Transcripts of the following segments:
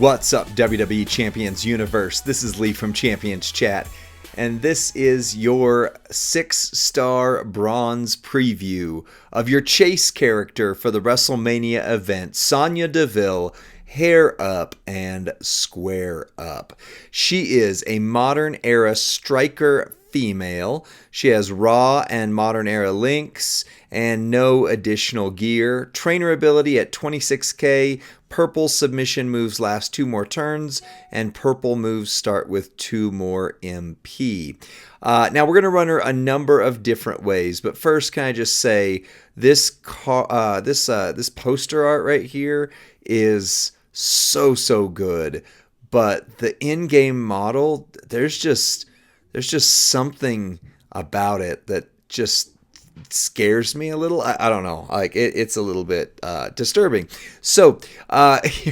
What's up, WWE Champions Universe? This is Lee from Champions Chat, and this is your 6-star bronze preview of your chase character for the Wrestlemania event, Sonya Deville, hair up and square up. She is a modern era striker female. She has Raw and Modern Era links and no additional gear. Trainer ability at 26k. Purple submission moves last 2 more turns, and purple moves start with 2 more MP. Now we're going to run her a number of different ways, but first, can I just say this poster art right here is so good, but the in-game model, there's just something about it that just scares me a little. I don't know. Like it's a little bit disturbing. So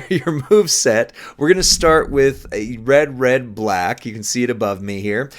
your move set, we're going to start with a red, black. You can see it above me here.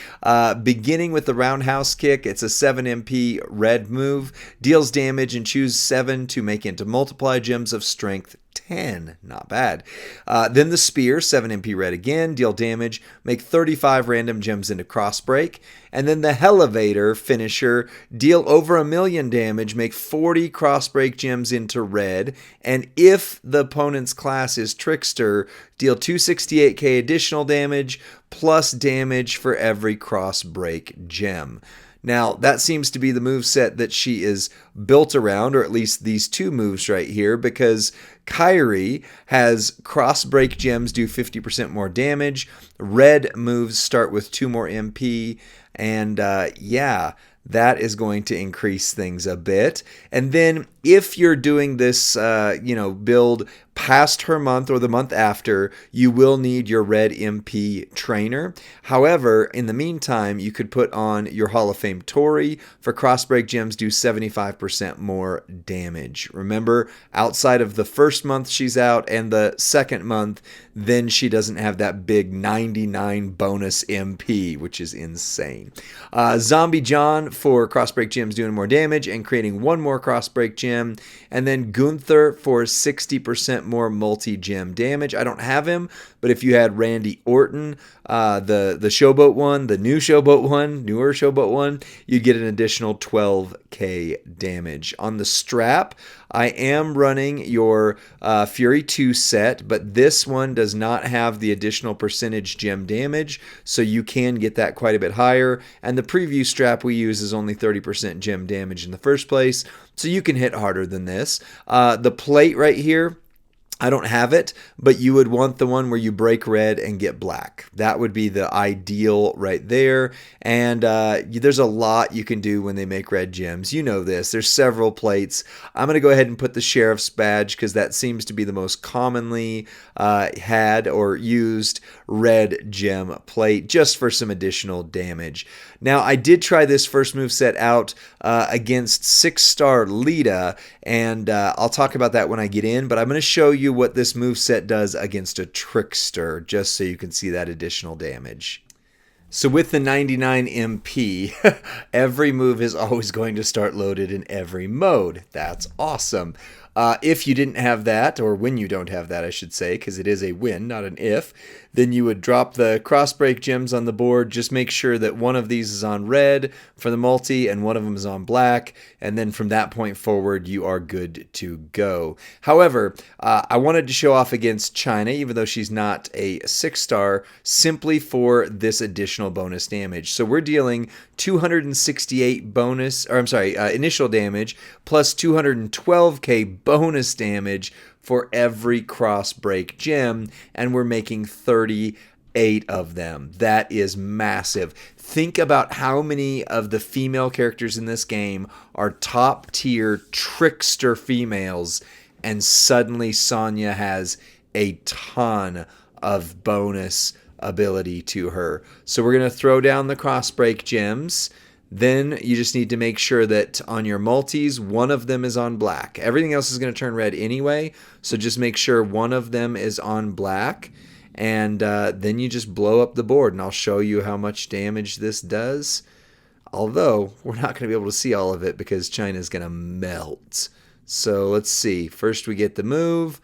Beginning with the roundhouse kick. It's a 7 MP red move. Deals damage and choose 7 to make into multiply gems of strength 10. Not bad. Then the spear, 7 MP red again, deal damage, make 35 random gems into cross break. And then the elevator finisher, deal over 1,000,000 damage, make 40 cross break gems into red. And if the opponent's class is Trickster, deal 268k additional damage plus damage for every cross break gem. Now, that seems to be the moveset that she is built around, or at least these 2 moves right here, because Kyrie has cross break gems do 50% more damage. Red moves start with 2 more MP, and that is going to increase things a bit. And then if you're doing this, build past her month or the month after, you will need your red MP trainer. However, in the meantime, you could put on your Hall of Fame Tori for crossbreak gems, do 75% more damage. Remember, outside of the first month she's out and the second month, then she doesn't have that big 99 bonus MP, which is insane. Zombie John for crossbreak gems doing more damage and creating 1 more crossbreak gem. And then Gunther for 60% more multi-gem damage. I don't have him, but if you had Randy Orton, the Showboat one, the newer Showboat one, you'd get an additional 12k damage. On the strap, I am running your Fury 2 set, but this one does not have the additional percentage gem damage, so you can get that quite a bit higher. And the preview strap we use is only 30% gem damage in the first place, so you can hit harder than this. The plate right here, I don't have it, but you would want the one where you break red and get black. That would be the ideal right there. And there's a lot you can do when they make red gems. You know this. There's several plates. I'm going to go ahead and put the Sheriff's Badge because that seems to be the most commonly had or used red gem plate just for some additional damage. Now, I did try this first move set out against 6-star Lita, and I'll talk about that when I get in, but I'm going to show you what this moveset does against a Trickster, just so you can see that additional damage. So with the 99 MP, every move is always going to start loaded in every mode. That's awesome. If you didn't have that, or when you don't have that, I should say, because it is a when, not an if, then you would drop the crossbreak gems on the board. Just make sure that one of these is on red for the multi and one of them is on black. And then from that point forward, you are good to go. However, I wanted to show off against China, even though she's not a 6-star, simply for this additional bonus damage. So we're dealing 268 initial damage plus 212k bonus damage for every cross break gem, and we're making 38 of them. That is massive. Think about how many of the female characters in this game are top tier Trickster females, and suddenly Sonya has a ton of bonus ability to her. So we're going to throw down the cross break gems. Then you just need to make sure that on your multis, one of them is on black. Everything else is going to turn red anyway, so just make sure one of them is on black, and then you just blow up the board, and I'll show you how much damage this does. Although, we're not going to be able to see all of it because China's going to melt. So let's see. First we get the move.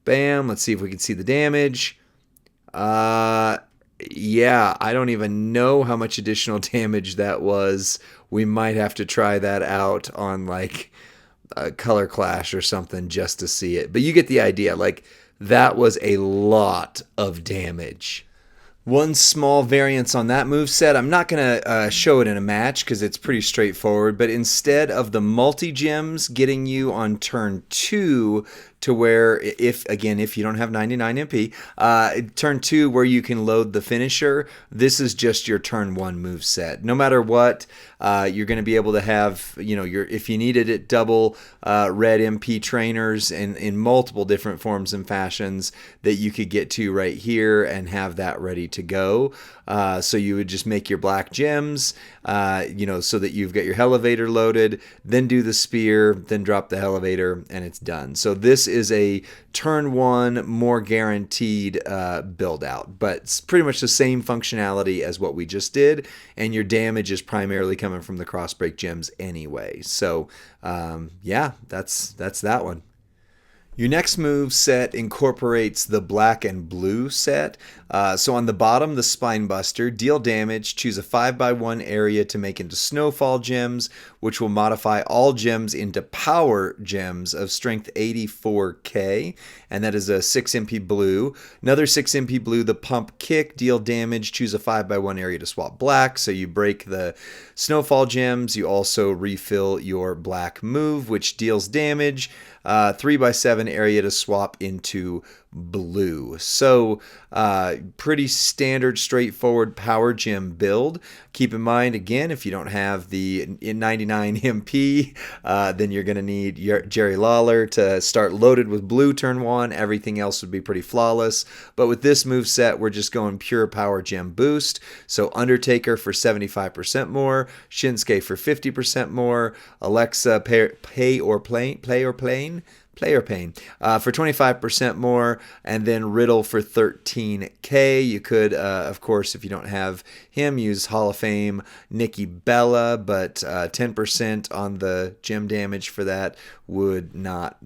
Bam. Let's see if we can see the damage. Yeah, I don't even know how much additional damage that was. We might have to try that out on like a Color Clash or something just to see it. But you get the idea. Like, that was a lot of damage. One small variance on that move set. I'm not going to show it in a match because it's pretty straightforward, but instead of the multi-gems getting you on turn 2 to where, if you don't have 99 MP, turn 2 where you can load the finisher, this is just your turn 1 move set. No matter what, you're going to be able to have, if you needed it, double red MP trainers in multiple different forms and fashions that you could get to right here and have that ready to go. So you would just make your black gems, so that you've got your elevator loaded, then do the spear, then drop the elevator, and it's done. So this is a turn 1 more guaranteed build out, but it's pretty much the same functionality as what we just did, and your damage is primarily coming from the crossbreak gems anyway. So that's that one. Your next move set incorporates the black and blue set. So on the bottom, the Spine Buster, deal damage, choose a 5x1 area to make into Snowfall gems, which will modify all gems into power gems of strength 84k, and that is a 6 MP blue. Another 6 MP blue, the Pump Kick, deal damage, choose a 5x1 area to swap black. So you break the Snowfall gems, you also refill your black move, which deals damage. 3x7 area to swap into blue. So pretty standard, straightforward power gem build. Keep in mind, again, if you don't have the 99 MP, then you're going to need Jerry Lawler to start loaded with blue turn 1. Everything else would be pretty flawless. But with this move set, we're just going pure power gem boost. So Undertaker for 75% more, Shinsuke for 50% more, Alexa Play or Pain for 25% more, and then Riddle for 13k. You could, of course, if you don't have him, use Hall of Fame Nikki Bella, but 10% on the gem damage for that would not,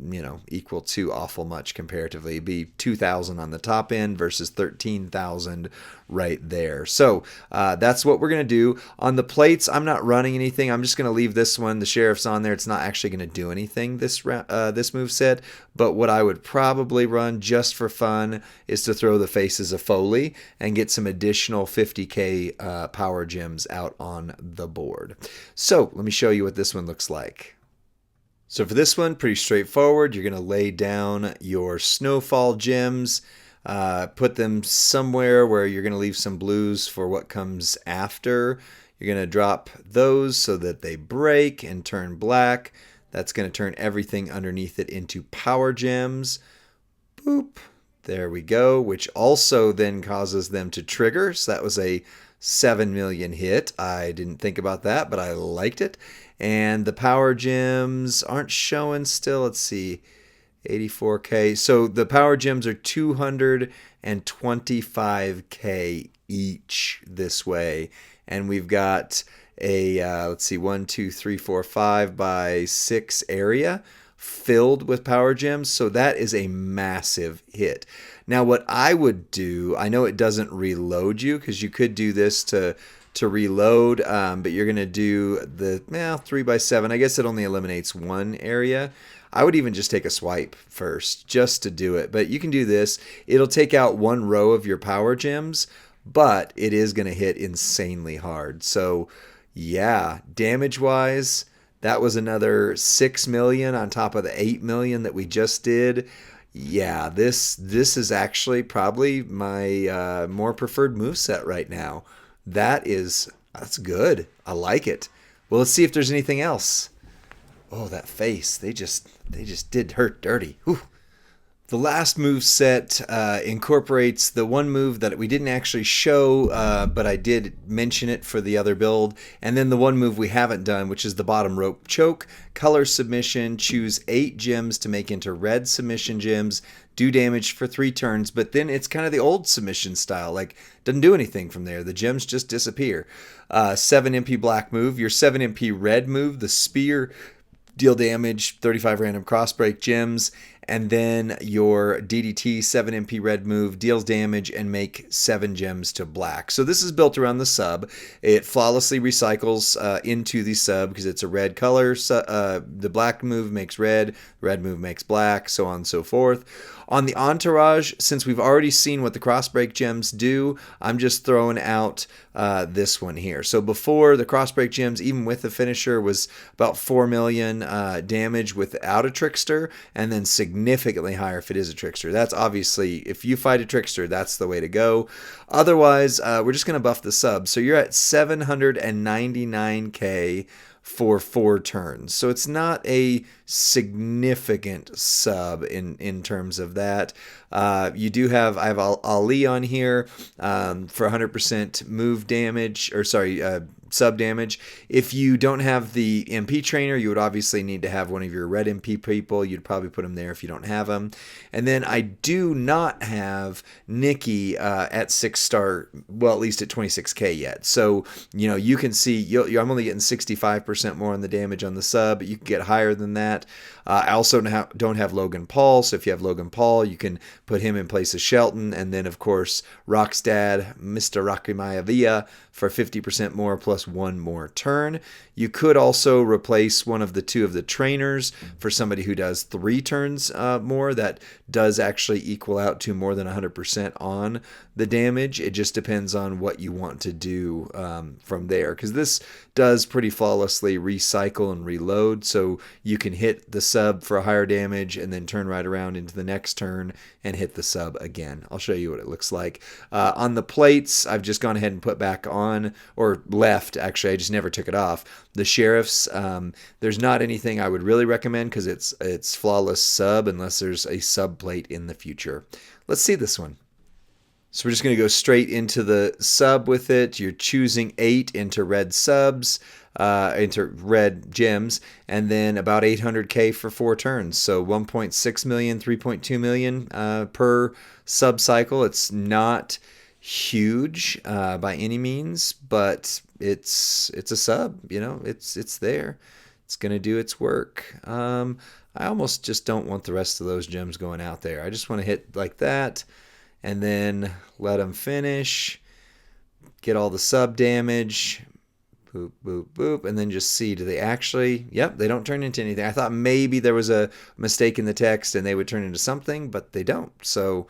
equal too awful much comparatively. It'd be 2,000 on the top end versus 13,000 right there. So that's what we're going to do. On the plates, I'm not running anything. I'm just going to leave this one. The Sheriff's on there. It's not actually going to do anything this moveset, but what I would probably run just for fun is to throw the Faces of Foley and get some additional 50k power gems out on the board. So let me show you what this one looks like. So for this one, pretty straightforward. You're going to lay down your Snowfall gems, put them somewhere where you're going to leave some blues for what comes after. You're going to drop those so that they break and turn black. That's going to turn everything underneath it into power gems. Boop. There we go, which also then causes them to trigger. So that was a 7 million hit. I didn't think about that, but I liked it. And the power gems aren't showing still. Let's see. 84k. So the power gems are 225k each this way. And we've got a, let's see, 1, 2, 3, 4, 5 by 6 area filled with power gems. So that is a massive hit. Now, what I would do, I know it doesn't reload you because you could do this to reload, but you're going to do the 3x7. I guess it only eliminates one area. I would even just take a swipe first just to do it. But you can do this. It'll take out one row of your power gems, but it is going to hit insanely hard. So yeah, damage-wise, that was another 6 million on top of the 8 million that we just did. Yeah, this is actually probably my more preferred moveset right now. That's good. I like it. Well, let's see if there's anything else. Oh, that face. They just did hurt dirty. Whew. The last move set incorporates the one move that we didn't actually show, but I did mention it for the other build. And then the one move we haven't done, which is the bottom rope choke. Color submission. Choose 8 gems to make into red submission gems. Do damage for 3 turns, but then it's kind of the old submission style. Like, doesn't do anything from there. The gems just disappear. 7 MP black move. Your 7 MP red move, the spear. Deal damage, 35 random crossbreak gems, And then your DDT 7 MP red move deals damage and make 7 gems to black. So this is built around the sub. It flawlessly recycles into the sub because it's a red color. The black move makes red move makes black, so on and so forth. On the entourage, since we've already seen what the crossbreak gems do, I'm just throwing out this one here. So before, the crossbreak gems, even with the finisher, was about 4 million damage without a trickster, and then significantly higher if it is a trickster. That's obviously, if you fight a trickster, that's the way to go. Otherwise, we're just going to buff the sub. So you're at 799k for 4 turns. So it's not a significant sub in terms of that. I have Ali on here for 100% move damage, or sorry, sub damage. If you don't have the MP trainer, you would obviously need to have one of your red MP people. You'd probably put them there if you don't have them. And then I do not have Nikki at 6-star, well, at least at 26k yet. So, you can see I'm only getting 65% more on the damage on the sub. You can get higher than that. I also don't have Logan Paul, so if you have Logan Paul, you can put him in place of Shelton, and then, of course, Rock's dad, Mr. Wrestlemania Rhea, for 50% more plus 1 more turn. You could also replace one of the 2 of the trainers for somebody who does 3 turns more. That does actually equal out to more than 100% on the damage. It just depends on what you want to do from there, because this does pretty flawlessly recycle and reload, so you can hit the sub for a higher damage and then turn right around into the next turn and hit the sub again. I'll show you what it looks like. On the plates, I've just gone ahead and put back on, or left, actually, I just never took it off. The sheriffs, there's not anything I would really recommend because it's flawless sub unless there's a sub plate in the future. Let's see this one. So we're just going to go straight into the sub with it. You're choosing 8 into red subs, into red gems, and then about 800k for 4 turns. So 1.6 million, 3.2 million per sub cycle. It's not huge by any means, but it's a sub. It's there. It's going to do its work. I almost just don't want the rest of those gems going out there. I just want to hit like that, and then let them finish, get all the sub damage, boop, boop, boop, and then just see, do they actually, yep, they don't turn into anything. I thought maybe there was a mistake in the text and they would turn into something, but they don't. So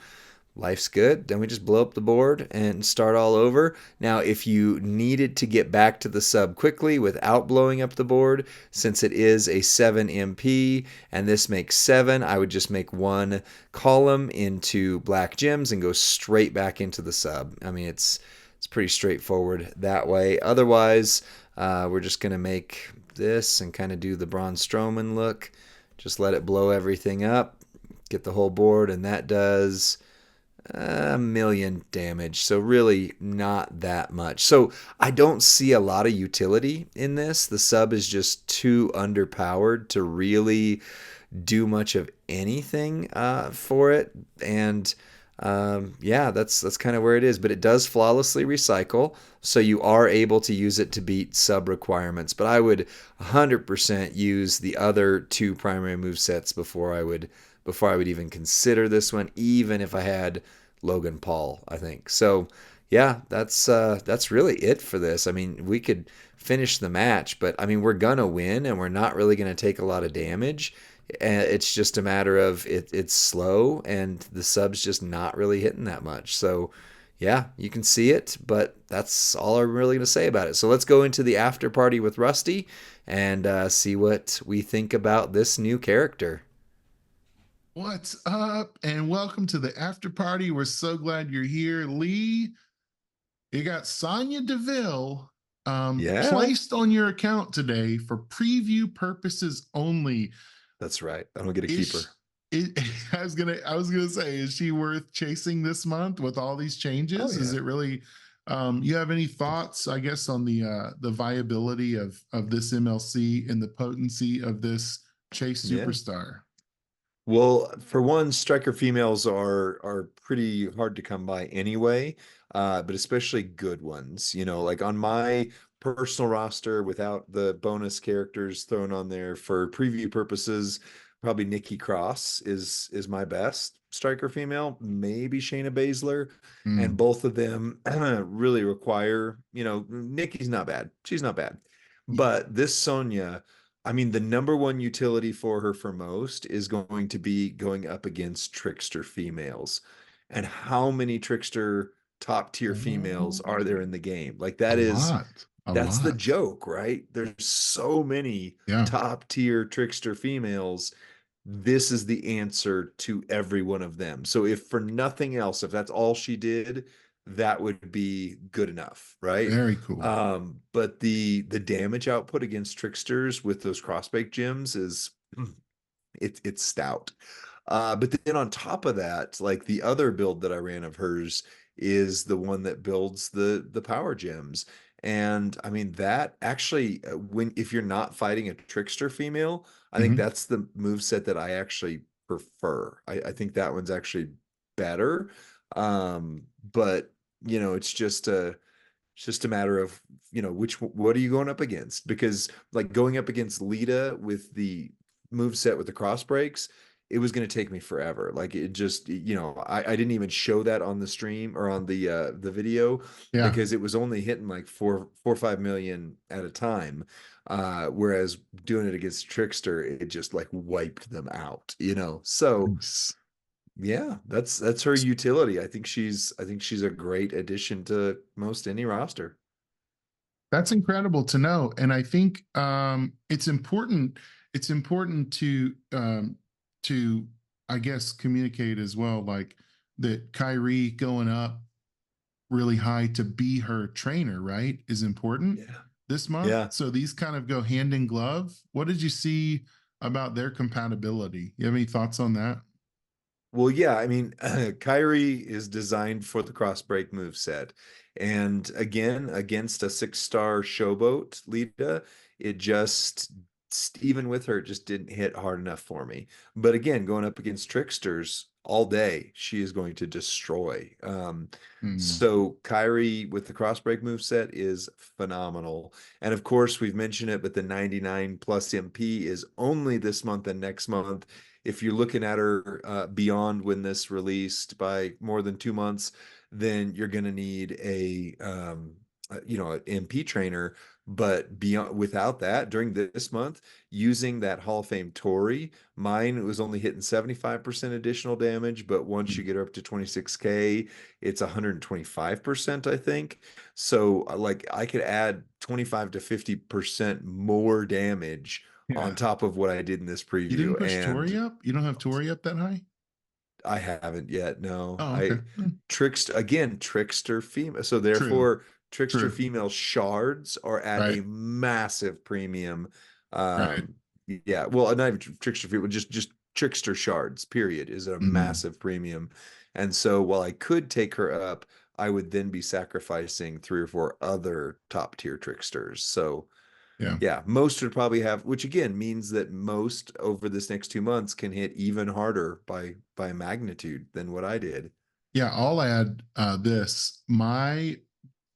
life's good. Then we just blow up the board and start all over. Now, if you needed to get back to the sub quickly without blowing up the board, since it is a 7 MP and this makes 7, I would just make 1 column into black gems and go straight back into the sub. I mean, it's pretty straightforward that way. Otherwise, we're just going to make this and kind of do the Braun Strowman look. Just let it blow everything up, get the whole board, and that does 1 million damage, so really not that much. So I don't see a lot of utility in this. The sub is just too underpowered to really do much of anything for it, and yeah, that's kind of where it is. But it does flawlessly recycle, so you are able to use it to beat sub requirements. But I would 100% use the other 2 primary move sets before I would even consider this one, even if I had Logan Paul, I think. So yeah, that's really it for this. I mean, we could finish the match, but I mean, we're gonna win and we're not really gonna take a lot of damage. It's just a matter of it's slow and the sub's just not really hitting that much. So yeah, you can see it, but that's all I'm really gonna say about it. So let's go into the after party with Rusty and see what we think about this new character. What's up? And welcome to the after party. We're so glad you're here. Lee, you got Sonya Deville Yeah, placed on your account today for preview purposes only. that's right. I don't get a Is keeper. it, I was gonna say, is she worth chasing this month with all these Oh changes? Is yeah. it really you have any thoughts, I guess, on the viability of this MLC and the potency of this chase Yeah. superstar? Well, for one, striker females are pretty hard to come by anyway, but especially good ones. Like on my personal roster without the bonus characters thrown on there for preview purposes, probably Nikki Cross is my best striker female, maybe Shayna Baszler, and Mm. both of them really require, Nikki's not bad. She's not bad. But this Sonya, I mean, the number one utility for her for most is going to be going up against trickster females. And how many trickster top tier females Oh, are there in the game? Like a that is lot, a that's the lot. joke, right? There's so many Yeah, top tier trickster females. This is the answer to every one of them. So if for nothing else, if that's all she did, that would be good enough, right? very cool. But the damage output against tricksters with those crossbreak gems is it's stout. But then on top of that, like the other build that I ran of hers is the one that builds the power gems. And I mean that actually when if you're not fighting a trickster female, I think Hmm. that's the move set that I actually prefer. I think that one's actually better. But it's just a matter of, what are you going up against? Because like going up against Lita with the move set with the cross breaks, it was going to take me forever. Like it just, I didn't even show that on the stream or on the video Yeah, because it was only hitting like 4 or 5 million at a time. Whereas doing it against Trickster, it just like wiped them out. So nice. yeah, that's her utility. I think she's a great addition to most any roster. That's incredible to know, and I think it's important. It's important to I guess communicate as well, like that Kyrie going up really high to be her trainer, right, is important Yeah. this month. Yeah. So these kind of go hand in glove. What did you see about their compatibility? You have any thoughts on that? Well, yeah, I mean, Kyrie is designed for the cross break move set. And again, against a 6-star showboat, Lita, it just, even with her, it just didn't hit hard enough for me. But again, going up against Tricksters all day, she is going to destroy. Mm. So Kyrie with the cross break move set is phenomenal. And of course, we've mentioned it, but the 99 plus MP is only this month and next month. If you're looking at her beyond when this released by more than 2 months, then you're going to need an MP trainer. But beyond without that, during this month, using that Hall of Fame Tori, mine was only hitting 75% additional damage. But once you Mm. get up to 26K, it's 125%, I think. So like I could add 25 to 50% more damage Yeah. on top of what I did in this You didn't preview. push Tori And up? You don't have Tori up that high? I haven't yet. No, Oh, okay. trickster female. So True. therefore, trickster True. female shards are at a Right. massive premium. Right. Yeah, well, not even trickster female, just trickster shards. Period is at a Mm. massive premium. And so while I could take her up, I would then be sacrificing 3 or 4 other top tier tricksters. So Yeah. yeah, most would probably have, which again means that most over this next 2 months can hit even harder by magnitude than what I did. Yeah. I'll add this. My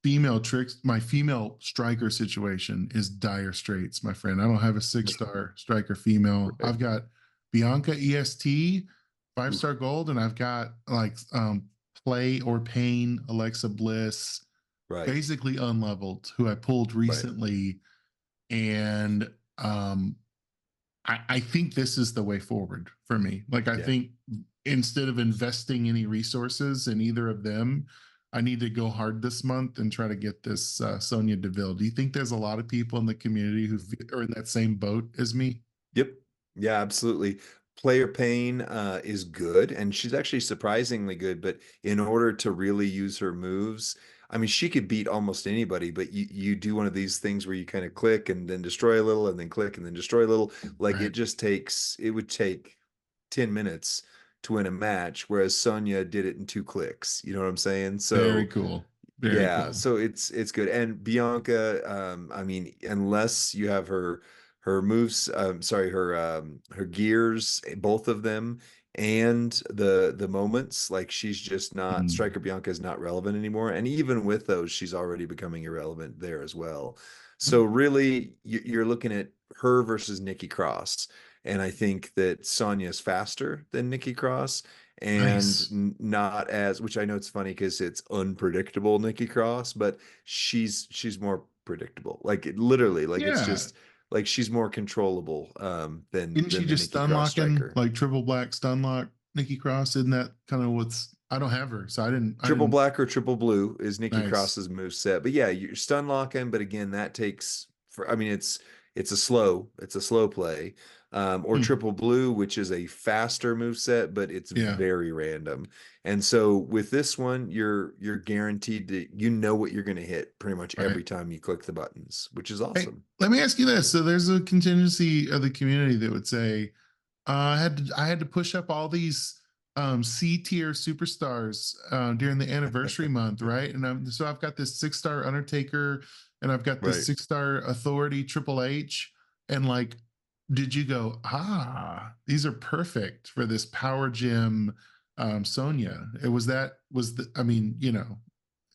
female striker situation is dire straits, my friend. I don't have a 6-star striker female. Right. I've got Bianca EST, 5-star Oof. gold, and I've got like Play or Pain, Alexa Bliss, Right. basically unleveled, who I pulled Right. recently. And I think this is the way forward for me. Like, I Yeah. think instead of investing any resources in either of them, I need to go hard this month and try to get this Sonya Deville. Do you think there's a lot of people in the community who are in that same boat as me? Yep. Yeah, absolutely. Player Pain is good, and she's actually surprisingly good. But in order to really use her moves, I mean, she could beat almost anybody. But you do one of these things where you kind of click and then destroy a little, and then click and then destroy a little. Like Right. it would take 10 minutes to win a match, whereas Sonya did it in 2 clicks. You know what I'm saying? Very So cool. Very yeah, cool. so it's good. And Bianca, I mean, unless you have her moves, sorry, her gears, both of them, and the moments, like she's just not Mm. Striker Bianca is not relevant anymore. And even with those, she's already becoming irrelevant there as well. So really, you're looking at her versus Nikki Cross. and I think that Sonya is faster than Nikki Cross and Nice. not as, which I know it's funny because it's unpredictable Nikki Cross, but she's more predictable. Like literally, like it's Yeah. just like she's more controllable Isn't she than the just Nikki stun Cross locking striker. like triple black stun lock Nikki Cross? Isn't that kind of what's I don't have her, so I Triple didn't black or triple blue is Nikki nice. Cross's move set. But yeah, you're stun locking, but again, that takes for I mean it's a slow play. Or Hmm. triple blue, which is a faster move set, but it's Yeah, very random. And so with this one, you're guaranteed to you know what you're gonna hit pretty much right. every time you click the buttons, which is Hey, awesome. let me ask you this. So there's a contingency of the community that would say, I had to push up all these C tier superstars during the anniversary month, right? And so I've got this 6-star Undertaker, and I've got this Right. 6-star Authority Triple H, and like, did you go, these are perfect for this Power Gym Sonya? It was that was the I mean,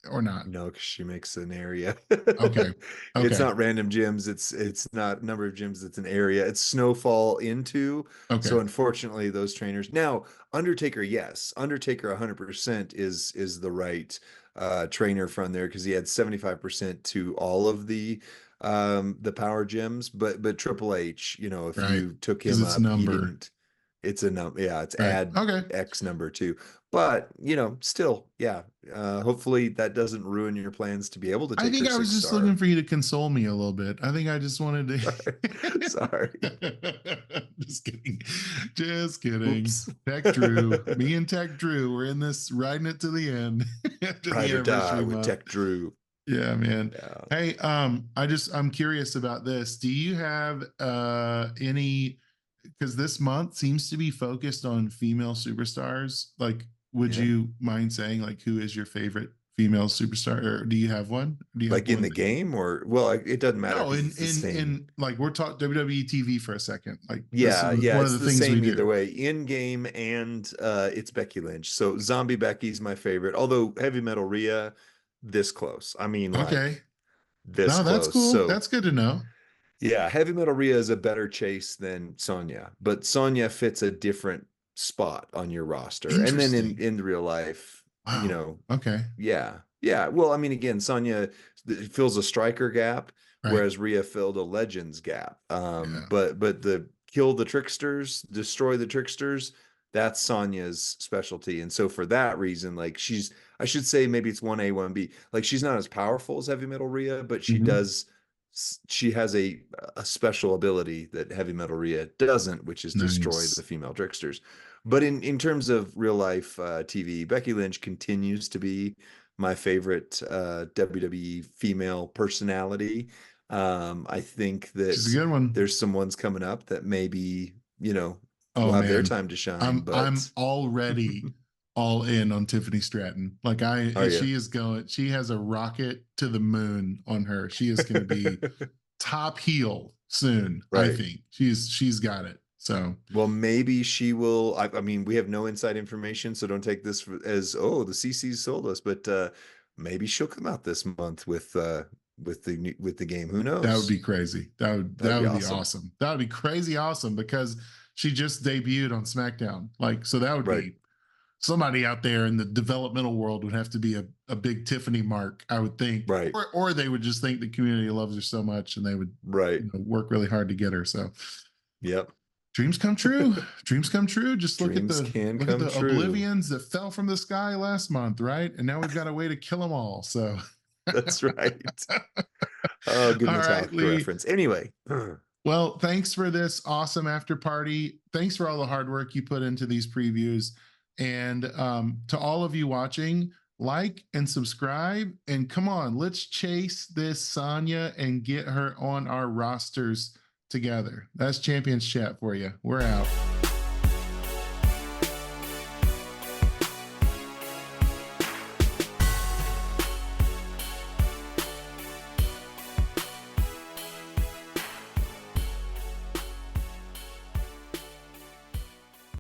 or not? No, because she makes an area. Okay, It's okay, not random gyms. It's not number of gyms. It's an area. It's snowfall into. okay, So unfortunately, those trainers now Undertaker, yes, Undertaker 100% is the right trainer from there because he had 75% to all of the power gyms. But Triple H, if right. you took Because him it's up, he number, didn't. It's a num yeah, it's right? add Okay. X number two. But, still, yeah. Hopefully that doesn't ruin your plans to be able to I take her think I was six just looking star. for you to console me a little bit. I think I just wanted Sorry. to. Just kidding. Just kidding. Oops. Tech Drew, me and Tech Drew, we're in this riding it to the end to the Ride or die anniversary with month. Tech Drew. Yeah, man. Yeah. Hey, I'm curious about this. Do you have any because this month seems to be focused on female superstars. Like, would Yeah. you mind saying like who is your favorite female superstar, or do you have one? Do you have Like in one the that you game or well, it doesn't matter no because it's the same. in like we're talking WWE TV for a second. Like this Yeah, is yeah, one of it's the the things we same either do. way. In game and it's Becky Lynch. So Zombie Becky's my favorite. Although Heavy Metal Rhea, this close. I mean, Okay. like this No, that's close. cool. So That's good to know. yeah, Heavy Metal Rhea is a better chase than Sonya, but Sonya fits a different spot on your roster. And then Interesting. in real life, Wow. Okay. yeah. Yeah. Well, I mean, again, Sonya fills a striker gap, Right. whereas Rhea filled a legends gap. Yeah. But the kill the tricksters, destroy the tricksters, that's Sonya's specialty. And so for that reason, like I should say maybe it's 1A, 1B. Like she's not as powerful as Heavy Metal Rhea, but Mhm. she has a special ability that Heavy Metal Rhea doesn't, which is destroy the Nice. female tricksters. But in terms of real life TV, Becky Lynch continues to be my favorite WWE female personality. I think She's a that good one. there's some ones coming up that maybe, will Oh have their man, time to shine, I'm but already all in on Tiffany Stratton. Like are you? she is going. She has a rocket to the moon on her. She is going to be top heel soon. I Right. think she's got it. So Well, maybe she will. I mean, we have no inside information, so don't take this as, oh, the CC's sold us, but maybe she'll come out this month with the game. Who that would knows? be crazy. That'd That be would be awesome. awesome. That would be crazy awesome because she just debuted on SmackDown. Like so that would Right. be somebody out there in the developmental world would have to be a big Tiffany mark, I would think, Right. or they would just think the community loves her so much and they would Right. work really hard to get her. So Yep. dreams come true. Dreams come true. Just Dreams can look at come the true. oblivions that fell from the sky last month, right? And now we've got a way to kill them all. So, That's right. Oh, good all right, Metallica Lee. reference. Anyway, Well, thanks for this awesome after party. Thanks for all the hard work you put into these previews. And to all of you watching, like and subscribe. And come on, let's chase this Sonya and get her on our rosters together. That's Champions Chat for you. We're out.